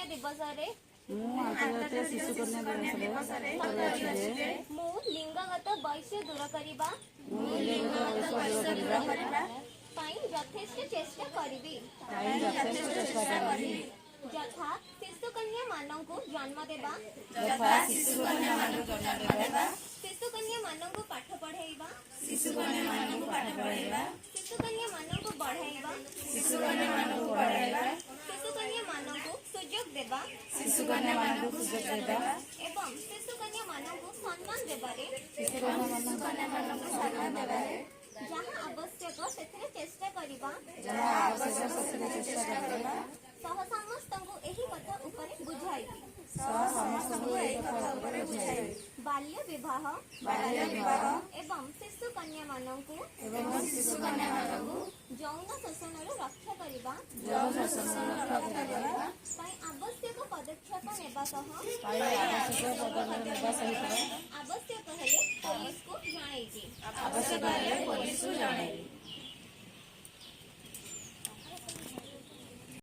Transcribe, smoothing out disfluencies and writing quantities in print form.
दिवस रे शिशु कन्या दिवस मु लिंगगत वैश्य दूर करिबा यथेष्ट चेष्टा करिबी यथा शिशु कन्या मानंकु जन्म देबा शिशु कन्या मानंकु पाठ पढ़ाइबा शिशु कन्या मानंकु बढ़ाइबा शिशु कन्या मानंकु सुयोग देबा एवं शिशु कन्या मानंकु सम्मान देबारे जहाँ आवश्यक सेथिरे चेष्टा करिबा सह समस्तंकु एही कथा उपरे बुझाइबी बाल्य विवाह एवं शिशु कन्या मानंकु यौन शोषण रक्षा करिबा आवश्यक पदक्षेप नेबा सह आवश्यक हेले पुलिस को जणाइबी।